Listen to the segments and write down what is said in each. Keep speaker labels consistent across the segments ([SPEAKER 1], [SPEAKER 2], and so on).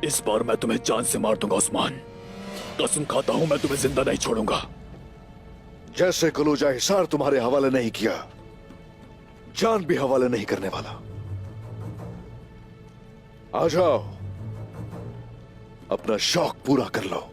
[SPEAKER 1] इस बार मैं तुम्हें जान से मार दूंगा उस्मान। कसम खाता हूं मैं तुम्हें जिंदा नहीं छोड़ूंगा।
[SPEAKER 2] जैसे कलूजा हिसार तुम्हारे हवाले नहीं किया, जान भी हवाले नहीं करने वाला। आ जाओ, अपना शौक पूरा कर लो।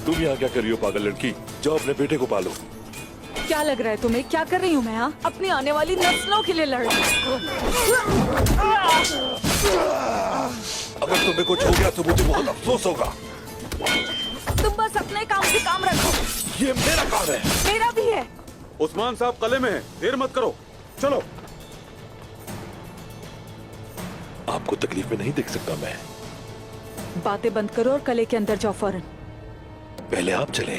[SPEAKER 3] तुम यहाँ क्या कर रही हो पागल लड़की? जाओ अपने बेटे को पालो।
[SPEAKER 4] क्या लग रहा है तुम्हें? क्या कर रही हूँ मैं यहाँ? अपनी आने वाली नस्लों के लिए लड़ रही हूँ।
[SPEAKER 3] अगर तुम्हें कुछ हो गया तो मुझे बहुत अफसोस होगा।
[SPEAKER 4] तुम बस अपने काम से काम रखो।
[SPEAKER 3] ये मेरा काम है।
[SPEAKER 4] मेरा भी है।
[SPEAKER 5] उस्मान साहब कले में है, देर मत करो, चलो।
[SPEAKER 3] आपको तकलीफ में नहीं देख सकता मैं।
[SPEAKER 4] बातें बंद करो और कले के अंदर जाओ फौरन।
[SPEAKER 3] पहले आप चले।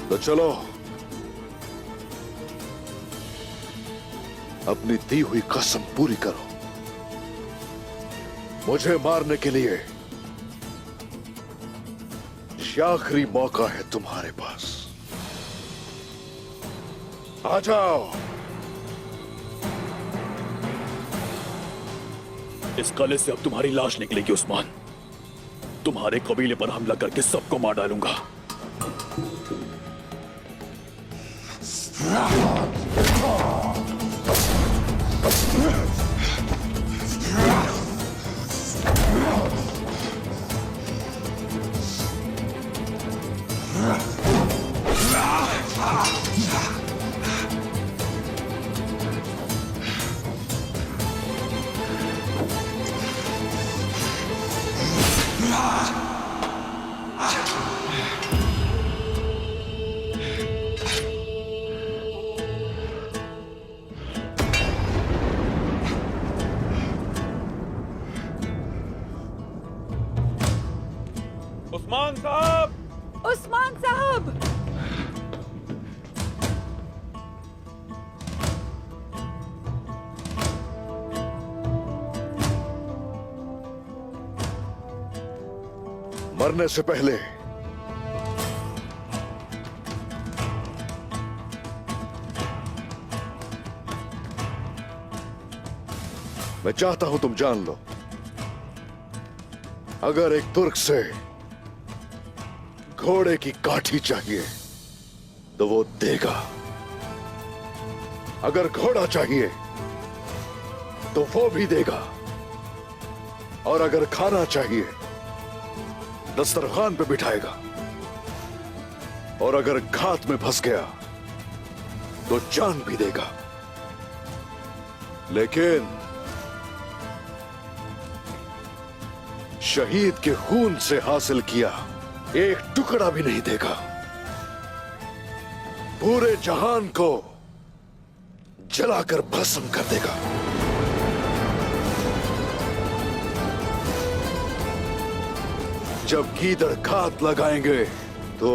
[SPEAKER 2] तो चलो, अपनी दी हुई कसम पूरी करो। मुझे मारने के लिए ये आखिरी मौका है तुम्हारे पास। आ जाओ।
[SPEAKER 1] इस कले से अब तुम्हारी लाश निकलेगी उस्मान। तुम्हारे कबीले पर हमला करके सबको मार डालूंगा।
[SPEAKER 5] उस्मान साहब!
[SPEAKER 4] उस्मान साहब!
[SPEAKER 2] मरने से पहले मैं चाहता हूं तुम जान लो, अगर एक तुर्क से घोड़े की काठी चाहिए तो वो देगा, अगर घोड़ा चाहिए तो वो भी देगा, और अगर खाना चाहिए दस्तरखान पे बिठाएगा, और अगर घात में फंस गया तो जान भी देगा। लेकिन शहीद के खून से हासिल किया एक टुकड़ा भी नहीं देगा। पूरे जहान को जलाकर भस्म कर देगा। जब गीदड़ घात लगाएंगे तो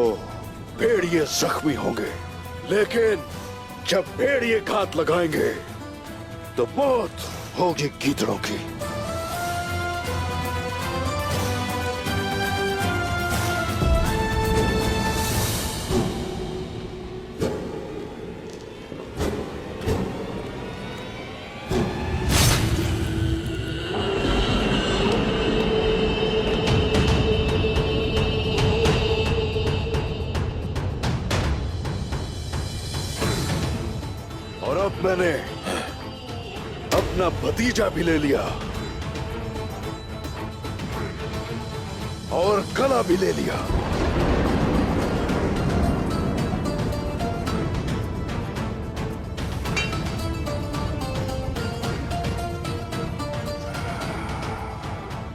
[SPEAKER 2] भेड़िए जख्मी होंगे, लेकिन जब भेड़िए घात लगाएंगे तो मौत होगी गीदड़ों की। और अब मैंने अपना भतीजा भी ले लिया और कला भी ले लिया।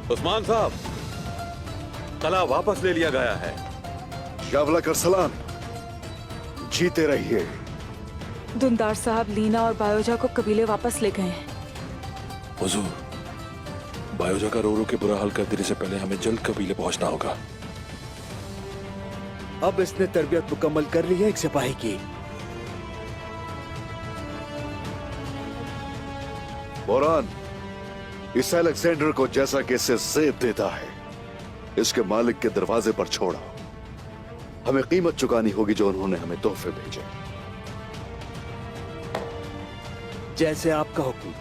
[SPEAKER 5] उस्मान साहब, कला वापस ले लिया गया है।
[SPEAKER 2] शावला कर सलाम, जीते रहिए।
[SPEAKER 4] धुंधार साहब लीना और बायोजा को कबीले वापस ले गए हैं।
[SPEAKER 3] हुजूर, बायोजा का रो रो के बुरा हाल कर देने से पहले हमें जल्द कबीले पहुंचना होगा।
[SPEAKER 6] अब इसने तरबियत मुकम्मल कर ली है एक सिपाही की।
[SPEAKER 2] बोरान, इस अलेक्जेंडर को जैसा कि इससे जेब देता है, इसके मालिक के दरवाजे पर छोड़ा। हमें कीमत चुकानी होगी जो उन्होंने हमें तोहफे भेजे।
[SPEAKER 6] जैसे आपका हुक्म।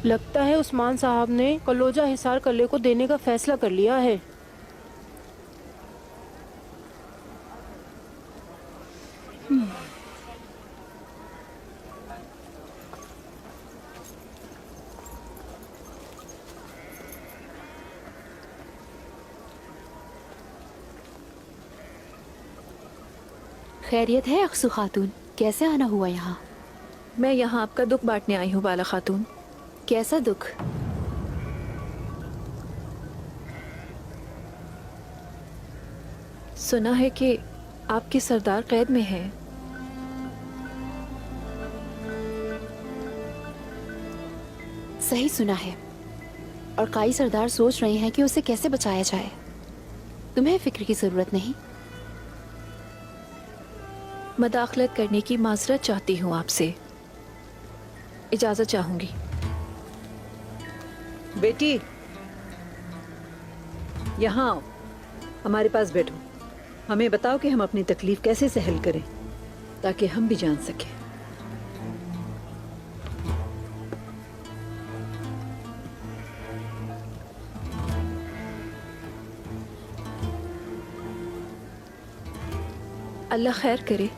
[SPEAKER 7] लगता है उस्मान साहब ने कलोजा हिसार कले को देने का फैसला कर लिया है।
[SPEAKER 8] खैरियत है अक्सू खातून? कैसे आना हुआ यहाँ?
[SPEAKER 9] मैं यहाँ आपका दुख बांटने आई हूँ बाला खातून।
[SPEAKER 8] कैसा दुख?
[SPEAKER 9] सुना है कि आपके सरदार कैद में हैं।
[SPEAKER 8] सही सुना है। और काई सरदार सोच रहे हैं कि उसे कैसे बचाया जाए। तुम्हें फिक्र की जरूरत नहीं।
[SPEAKER 9] मदाखलत करने की माजरत चाहती हूँ आपसे। इजाजत चाहूंगी।
[SPEAKER 10] बेटी, यहाँ आओ, हमारे पास बैठो। हमें बताओ कि हम अपनी तकलीफ कैसे सहल करें ताकि हम भी जान सकें।
[SPEAKER 9] अल्लाह खैर करे।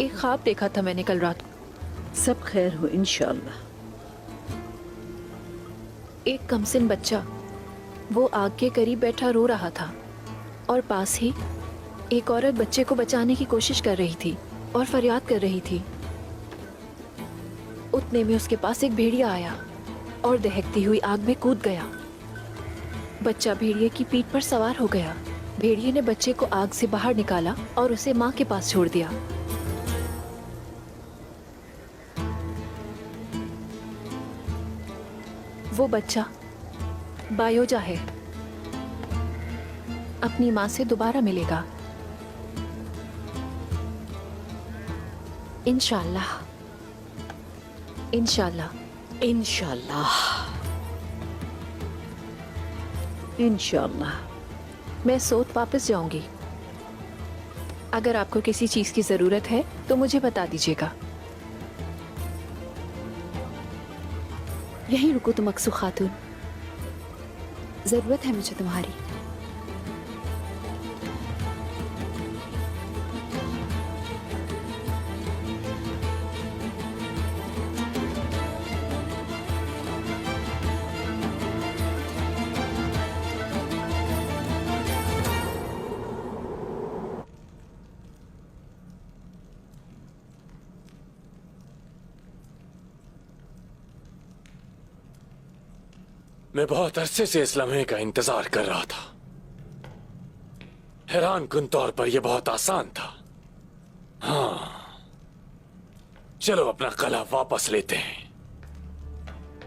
[SPEAKER 9] एक ख्वाब देखा था मैंने कल रात को।
[SPEAKER 10] सब खैर हो इंशाअल्लाह।
[SPEAKER 9] एक कमसिन बच्चा वो आग के करीब बैठा रो रहा था और पास ही एक औरत बच्चे को बचाने की कोशिश कर रही थी और फरियाद कर रही थी। उतने में उसके पास एक भेड़िया आया और दहकती हुई आग में कूद गया। बच्चा भेड़िए की पीठ पर सवार हो गया। भेड़िए ने बच्चे को आग से बाहर निकाला और उसे माँ के पास छोड़ दिया। वो बच्चा बायोजा है। अपनी माँ से दोबारा मिलेगा इंशाअल्लाह। इंशाअल्लाह।
[SPEAKER 10] इंशाअल्लाह इंशाअल्लाह।
[SPEAKER 9] मैं सोत वापस जाऊंगी। अगर आपको किसी चीज की जरूरत है तो मुझे बता दीजिएगा।
[SPEAKER 8] यहीं रुको तुम अक्सू खातून। जरूरत है मुझे तुम्हारी।
[SPEAKER 3] मैं बहुत अरसे से इस लम्हे का इंतजार कर रहा था। हैरान कुन तौर पर यह बहुत आसान था। हाँ, चलो अपना कला वापस लेते हैं।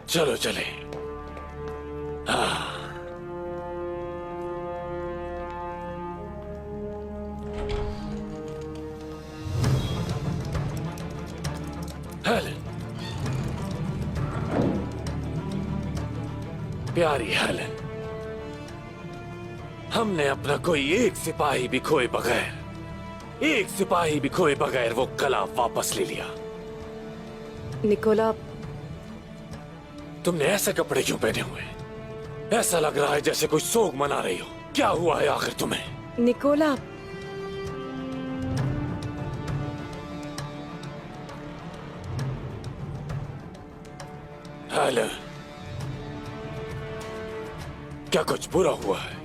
[SPEAKER 3] चलो चले। हाँ। हेलन, प्यारी हेलन, हमने अपना कोई एक सिपाही भी खोए बगैर वो कला वापस ले लिया।
[SPEAKER 10] निकोला,
[SPEAKER 3] तुमने ऐसे कपड़े क्यों पहने हुए? ऐसा लग रहा है जैसे कोई सोग मना रही हो। क्या हुआ है आखिर तुम्हें?
[SPEAKER 10] निकोला,
[SPEAKER 3] हेलन, क्या कुछ बुरा हुआ है?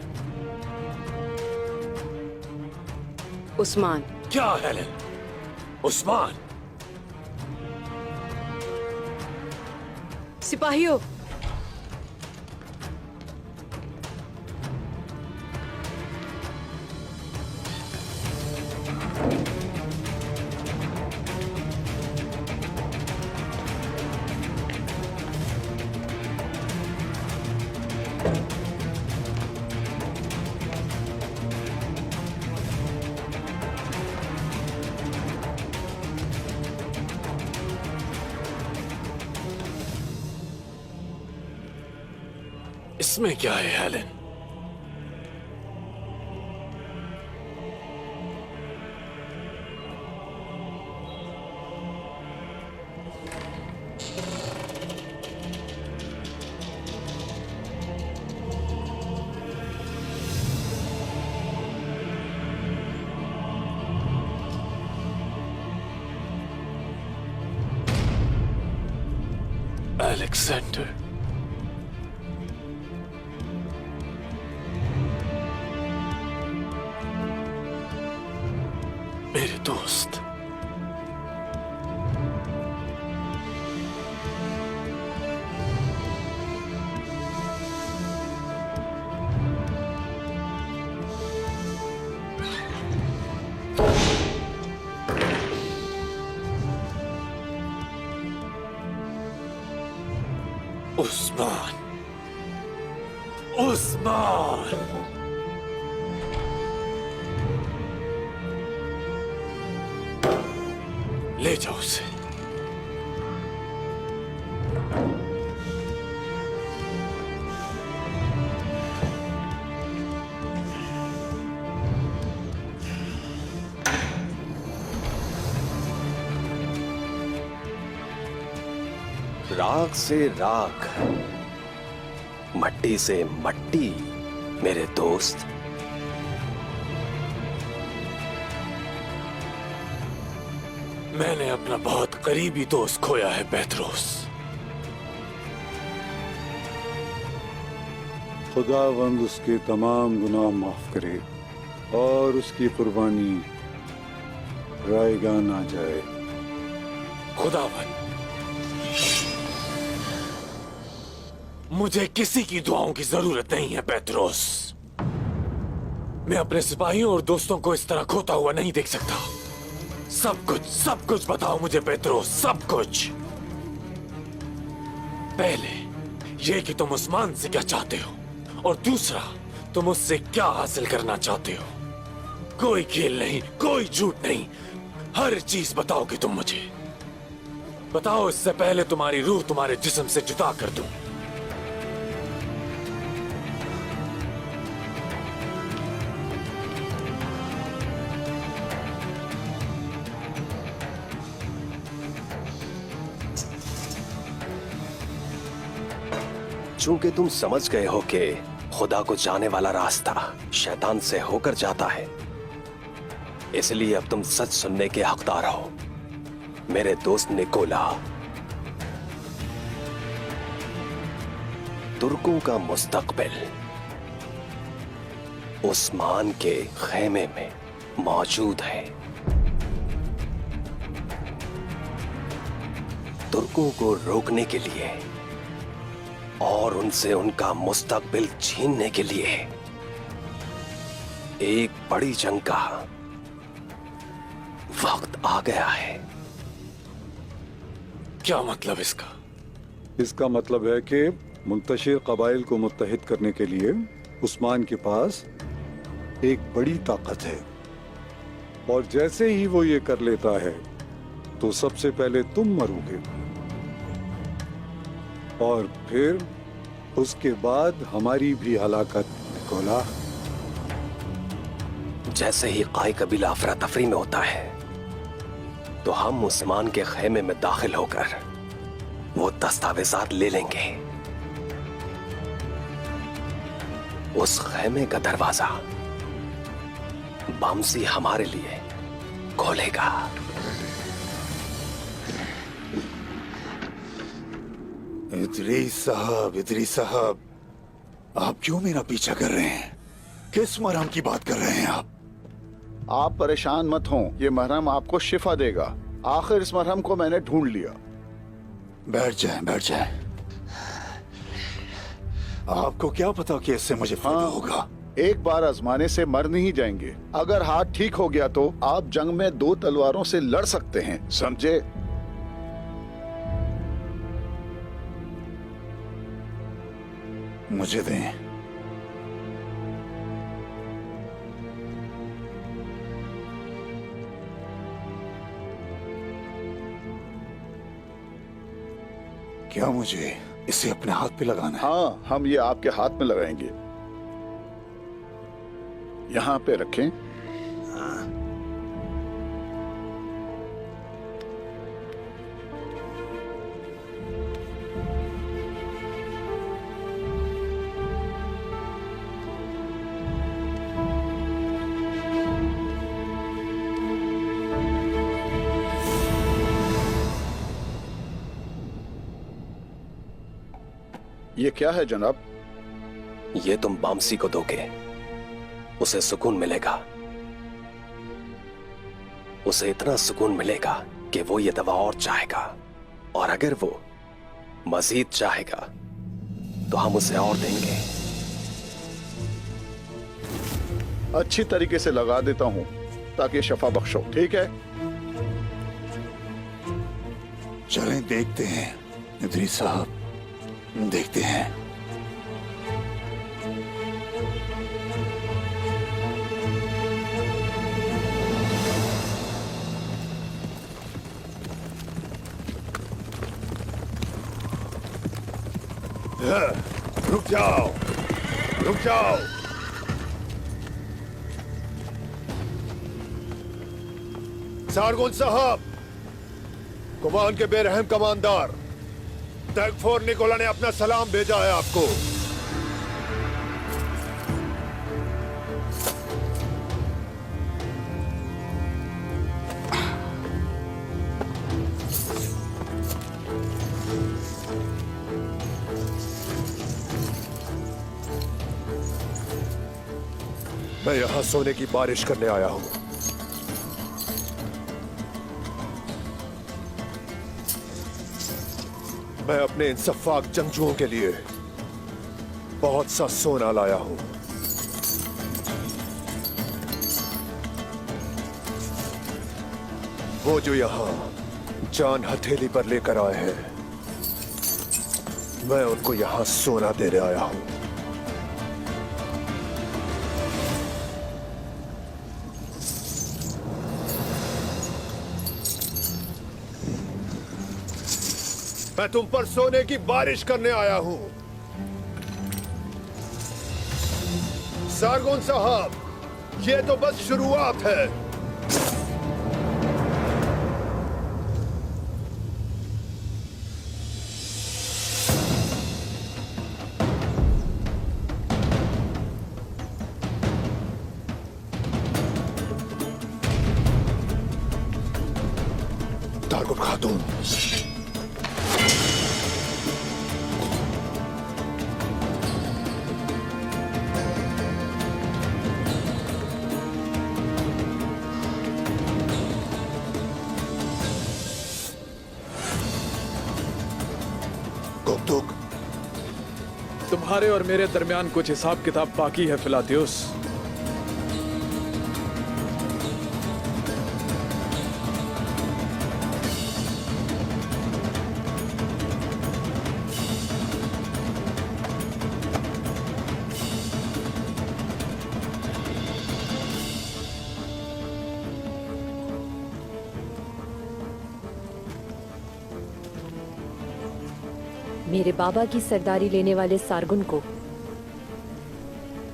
[SPEAKER 10] उस्मान।
[SPEAKER 3] क्या हेलन? उस्मान?
[SPEAKER 10] सिपाहियों,
[SPEAKER 3] इसमें क्या है हेलन? अलेक्जेंडर, मेरे दोस्त, उस्मान, उस्मान, ले जाओ उसे।
[SPEAKER 11] राख से राख, मट्टी से मट्टी, मेरे दोस्त।
[SPEAKER 3] मैंने अपना बहुत करीबी दोस्त खोया है पेत्रोस।
[SPEAKER 12] खुदावंद उसके तमाम गुनाह माफ करे और उसकी कुर्बानी रायगान आ जाए।
[SPEAKER 3] खुदावंद, मुझे किसी की दुआओं की जरूरत नहीं है पेत्रोस। मैं अपने सिपाहियों और दोस्तों को इस तरह खोता हुआ नहीं देख सकता। सब कुछ बताओ मुझे पेत्रोस, सब कुछ। पहले ये कि तुम उस्मान से क्या चाहते हो, और दूसरा तुम उससे क्या हासिल करना चाहते हो। कोई खेल नहीं, कोई झूठ नहीं, हर चीज बताओगे तुम मुझे। बताओ, इससे पहले तुम्हारी रूह तुम्हारे जिस्म से जुदा कर दूं।
[SPEAKER 11] चूंकि तुम समझ गए हो कि खुदा को जाने वाला रास्ता शैतान से होकर जाता है, इसलिए अब तुम सच सुनने के हकदार हो। मेरे दोस्त निकोला, तुर्कों का मुस्तकबिल उस्मान के खेमे में मौजूद है। तुर्कों को रोकने के लिए और उनसे उनका मुस्तकबिल छीनने के लिए एक बड़ी जंग का वक्त आ गया है।
[SPEAKER 3] क्या मतलब इसका?
[SPEAKER 12] इसका मतलब है कि मुंतशिर कबाइल को मुत्तहिद करने के लिए उस्मान के पास एक बड़ी ताकत है, और जैसे ही वो ये कर लेता है तो सबसे पहले तुम मरोगे और फिर उसके बाद हमारी भी हलाकत। निकोला,
[SPEAKER 11] जैसे ही काई कबीला अफरा तफरी में होता है तो हम उस्मान के खेमे में दाखिल होकर वो दस्तावेजात ले लेंगे। उस खेमे का दरवाजा बामसी हमारे लिए खोलेगा।
[SPEAKER 6] इदरीस साहब, आप क्यों मेरा पीछा कर रहे हैं? किस मरहम की बात कर रहे हैं आप?
[SPEAKER 2] आप परेशान मत हों, ये मरहम आपको शिफा देगा। आखिर इस मरहम को मैंने ढूंढ लिया।
[SPEAKER 6] बैठ जाएं। आपको क्या पता कि इससे मुझे फायदा होगा?
[SPEAKER 2] एक बार आजमाने से मर नहीं जाएंगे। अगर हाथ ठीक हो गया तो आप जंग में 2 तलवारों से लड़ सकते हैं, समझे?
[SPEAKER 6] मुझे दें। क्या मुझे इसे अपने हाथ पे लगाना है?
[SPEAKER 2] हाँ, हम ये आपके हाथ में लगाएंगे। यहाँ पे रखें। ये क्या है जनाब?
[SPEAKER 11] ये तुम बामसी को दोगे, उसे सुकून मिलेगा। उसे इतना सुकून मिलेगा कि वो ये दवा और चाहेगा, और अगर वो मजीद चाहेगा तो हम उसे और देंगे।
[SPEAKER 2] अच्छी तरीके से लगा देता हूँ ताकि शफा बख्शो, ठीक है?
[SPEAKER 6] चलें देखते हैं इदरीस साहब, देखते हैं।
[SPEAKER 12] रुक जाओ, रुक जाओ। सारगुन साहब, कुमान के बेरहम कमांडर तैगफोर निकोला ने अपना सलाम भेजा है आपको। मैं यहां सोने की बारिश करने आया हूं। मैं अपने इन सफाक जंगजुओं के लिए बहुत सा सोना लाया हूं। वो जो यहां जान हथेली पर लेकर आए हैं, मैं उनको यहां सोना देने आया हूं। मैं तुम पर सोने की बारिश करने आया हूं। सारगुन साहब, ये तो बस शुरुआत है।
[SPEAKER 6] तारगुन खातून,
[SPEAKER 1] तुम्हारे और मेरे दरमियान कुछ हिसाब किताब बाकी है फिलातियुस।
[SPEAKER 9] मेरे बाबा की सरदारी लेने वाले सारगुन को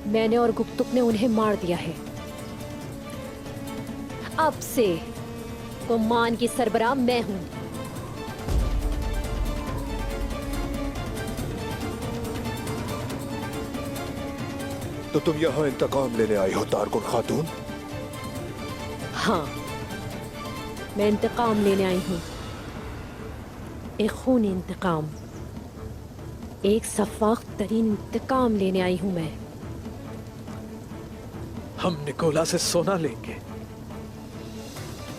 [SPEAKER 9] मैंने और गुप्तुक ने उन्हें मार दिया है। अब से कुमान की सरबराह मैं हूं।
[SPEAKER 6] तो तुम यहाँ इंतकाम लेने आई हो तारकुन खातून?
[SPEAKER 9] हाँ, मैं इंतकाम लेने आई हूं। एक खूनी इंतकाम, एक सफाक तरीन इंतकाम लेने आई हूं मैं।
[SPEAKER 1] हम निकोला से सोना लेंगे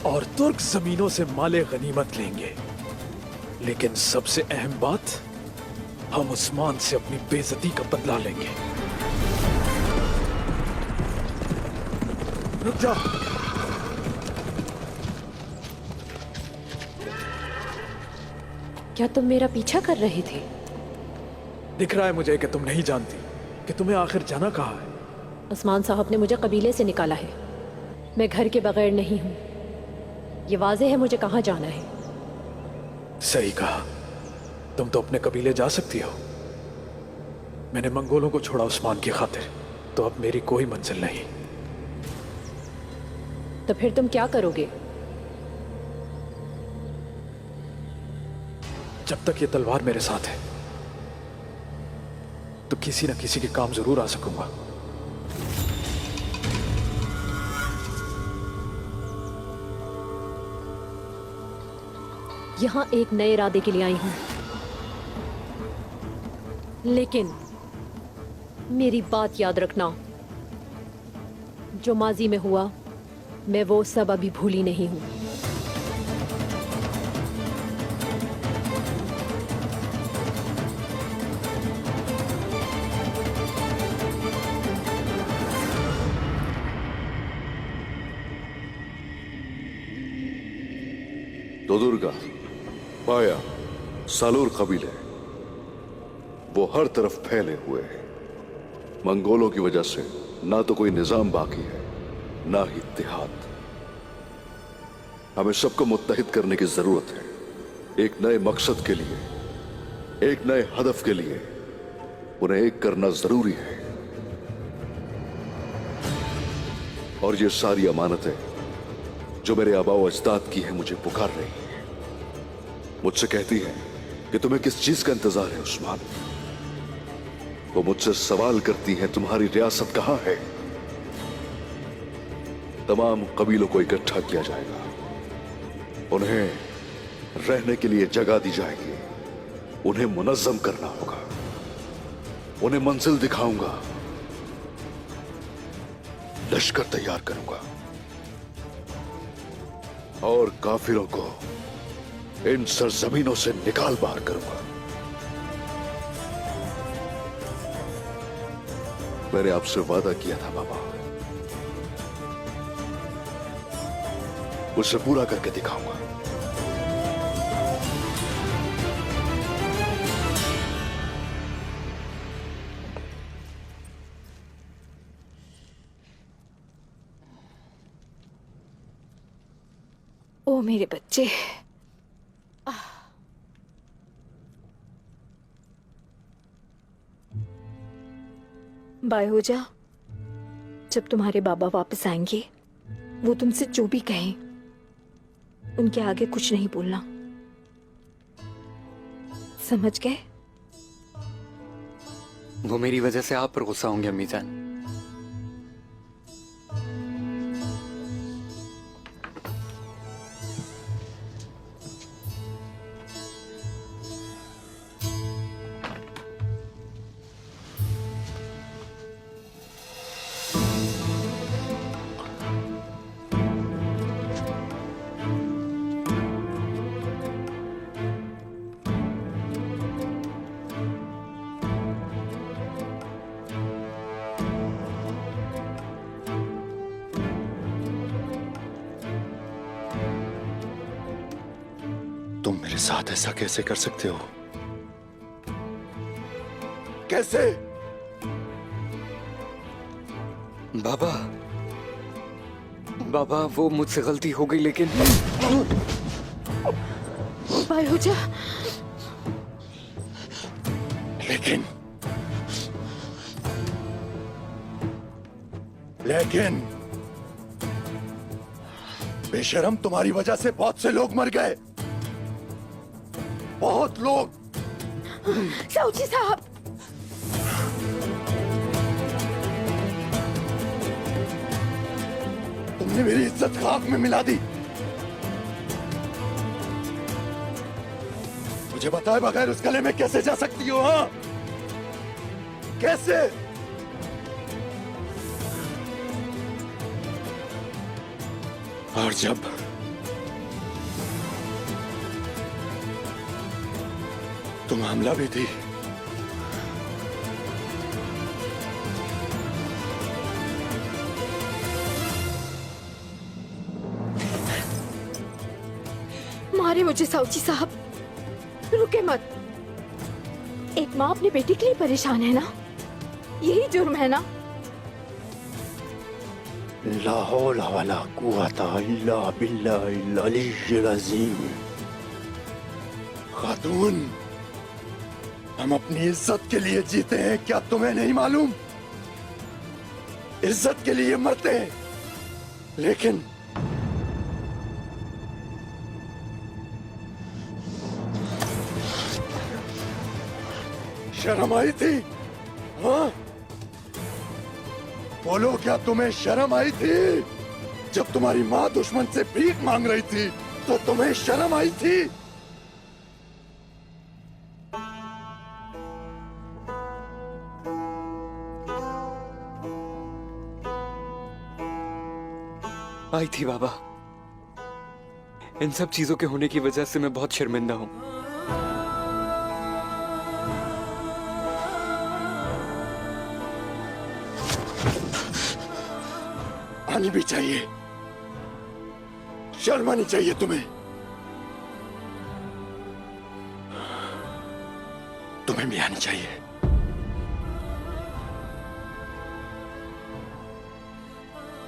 [SPEAKER 1] और तुर्क जमीनों से माले गनीमत लेंगे, लेकिन सबसे अहम बात, हम उस्मान से अपनी बेइज्जती का बदला लेंगे। रुक जा।
[SPEAKER 9] क्या तुम मेरा पीछा कर रहे थे?
[SPEAKER 1] दिख रहा है मुझे कि तुम नहीं जानती कि तुम्हें आखिर जाना कहाँ है।
[SPEAKER 9] उस्मान साहब ने मुझे कबीले से निकाला है। मैं घर के बगैर नहीं हूं। ये वाज़ेह है मुझे कहाँ जाना है।
[SPEAKER 1] सही कहा, तुम तो अपने कबीले जा सकती हो। मैंने मंगोलों को छोड़ा उस्मान की खातिर, तो अब मेरी कोई मंजिल नहीं।
[SPEAKER 9] तो फिर तुम क्या करोगे?
[SPEAKER 1] जब तक ये तलवार मेरे साथ है तो किसी न किसी के काम जरूर आ सकूंगा।
[SPEAKER 9] यहां एक नए इरादे के लिए आई हूं, लेकिन मेरी बात याद रखना, जो माजी में हुआ मैं वो सब अभी भूली नहीं हूं।
[SPEAKER 2] तो दुर्गा, पाया, सालूर कबीले वो हर तरफ फैले हुए हैं। मंगोलों की वजह से ना तो कोई निजाम बाकी है, ना ही इत्तेहाद। हमें सबको मुत्तहिद करने की जरूरत है। एक नए मकसद के लिए, एक नए हदफ के लिए उन्हें एक करना जरूरी है। और ये सारी अमानतें जो मेरे आबाओ अजदाद की है मुझे पुकार रही है, मुझसे कहती है कि तुम्हें किस चीज का इंतजार है उस्मान। वो मुझसे सवाल करती है तुम्हारी रियासत कहां है। तमाम कबीलों को इकट्ठा किया जाएगा, उन्हें रहने के लिए जगह दी जाएगी, उन्हें मुनज्जम करना होगा, उन्हें मंजिल दिखाऊंगा, लश्कर तैयार करूंगा और काफिरों को इन सरजमीनों से निकाल बाहर करूंगा। मैंने आपसे वादा किया था बाबा, उसे पूरा करके दिखाऊंगा।
[SPEAKER 9] ओ मेरे बच्चे, बायहोजा, जब तुम्हारे बाबा वापस आएंगे वो तुमसे जो भी कहें उनके आगे कुछ नहीं बोलना, समझ गए?
[SPEAKER 13] वो मेरी वजह से आप पर गुस्सा होंगे अम्मी जान।
[SPEAKER 2] मेरे साथ ऐसा कैसे कर सकते हो? कैसे?
[SPEAKER 13] बाबा, बाबा वो मुझसे गलती हो गई, लेकिन
[SPEAKER 9] बाय हो जा।
[SPEAKER 2] लेकिन बेशरम, तुम्हारी वजह से बहुत से लोग मर गए, बहुत लोग।
[SPEAKER 9] साउजी साहब,
[SPEAKER 2] तुमने मेरी इज्जत खाक में मिला दी। मुझे बताए बगैर उस गले में कैसे जा सकती हो? हाँ, कैसे? और जब तुम हमला भी थी,
[SPEAKER 9] मारे मुझे साउजी साहब, रुके मत। एक माँ अपनी बेटी के लिए परेशान है ना, यही जुर्म है ना?
[SPEAKER 6] ला हौला वला कुव्वता इल्ला बिल्लाहिल अलीय्यिल अज़ीम।
[SPEAKER 2] खातून, हम अपनी इज्जत के लिए जीते हैं, क्या तुम्हें नहीं मालूम? इज्जत के लिए मरते हैं, लेकिन शर्म आई थी? हाँ, बोलो, क्या तुम्हें शर्म आई थी? जब तुम्हारी माँ दुश्मन से भीख मांग रही थी तो तुम्हें शर्म आई थी?
[SPEAKER 13] आई थी बाबा। इन सब चीजों के होने की वजह से मैं बहुत शर्मिंदा हूँ।
[SPEAKER 2] आनी भी चाहिए, शर्म आनी चाहिए तुम्हें। तुम्हें भी आनी चाहिए।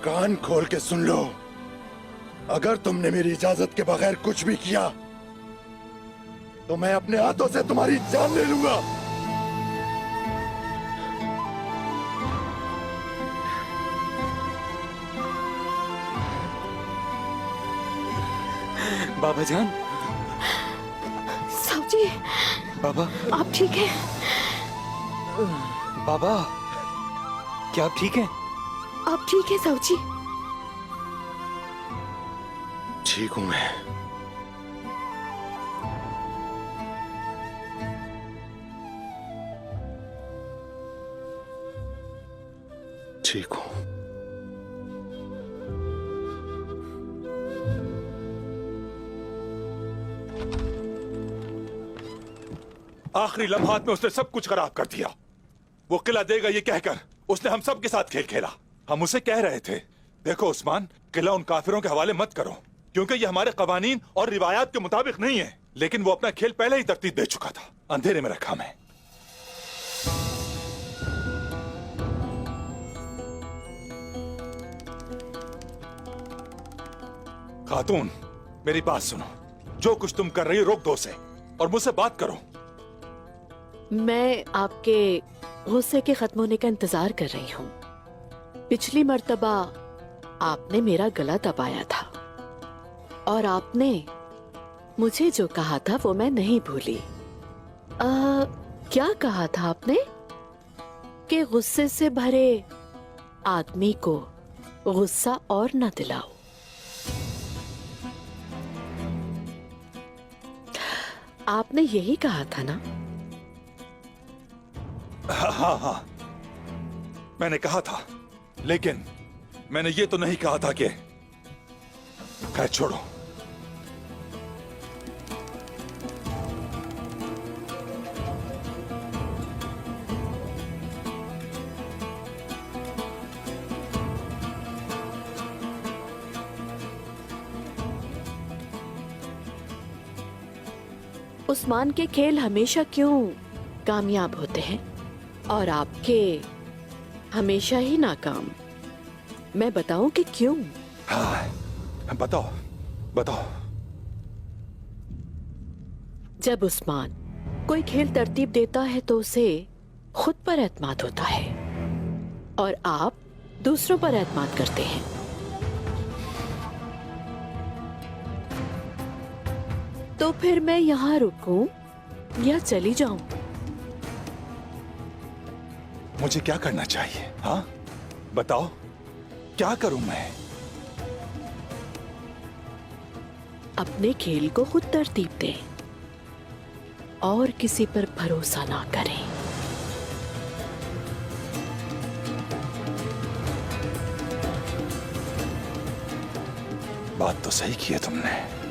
[SPEAKER 2] कान खोल के सुन लो, अगर तुमने मेरी इजाजत के बगैर कुछ भी किया तो मैं अपने हाथों से तुम्हारी जान ले लूंगा।
[SPEAKER 13] बाबा जान।
[SPEAKER 9] साउजी,
[SPEAKER 13] बाबा,
[SPEAKER 9] आप ठीक हैं?
[SPEAKER 13] बाबा, क्या आप ठीक हैं?
[SPEAKER 9] आप ठीक हैं साउजी?
[SPEAKER 2] ठीक हूं मैं। ठीक हूं।
[SPEAKER 6] आखिरी लम्हात में उसने सब कुछ खराब कर दिया। वो किला देगा ये कहकर उसने हम सब के साथ खेल खेला। हम उसे कह रहे थे, देखो उस्मान, किला उन काफिरों के हवाले मत करो, क्योंकि ये हमारे कवानीन और रिवायात के मुताबिक नहीं है। लेकिन वो अपना खेल पहले ही तरतीब दे चुका था। अंधेरे में रखा मैं। खातून, मेरी बात सुनो। जो कुछ तुम कर रही हो रोक दो उसे और मुझसे बात करो।
[SPEAKER 14] मैं आपके गुस्से के खत्म होने का इंतजार कर रही हूँ। पिछली मर्तबा आपने मेरा गला दबाया था और आपने मुझे जो कहा था वो मैं नहीं भूली। क्या कहा था आपने? कि गुस्से से भरे आदमी को गुस्सा और न दिलाओ। आपने यही कहा था ना?
[SPEAKER 6] हाँ हाँ, मैंने कहा था, लेकिन मैंने ये तो नहीं कहा था कि खैर छोड़ो।
[SPEAKER 14] उस्मान के खेल हमेशा क्यों कामयाब होते हैं और आपके हमेशा ही नाकाम? मैं बताऊं कि क्यों?
[SPEAKER 6] हाँ, बताओ बताओ।
[SPEAKER 14] जब उस्मान कोई खेल तरतीब देता है तो उसे खुद पर एतमाद होता है और आप दूसरों पर एतमाद करते हैं। तो फिर मैं यहाँ रुकूं या चली जाऊं?
[SPEAKER 6] मुझे क्या करना चाहिए? हाँ बताओ, क्या करूं मैं?
[SPEAKER 14] अपने खेल को खुद तरतीब दें और किसी पर भरोसा ना करें।
[SPEAKER 6] बात तो सही की है तुमने।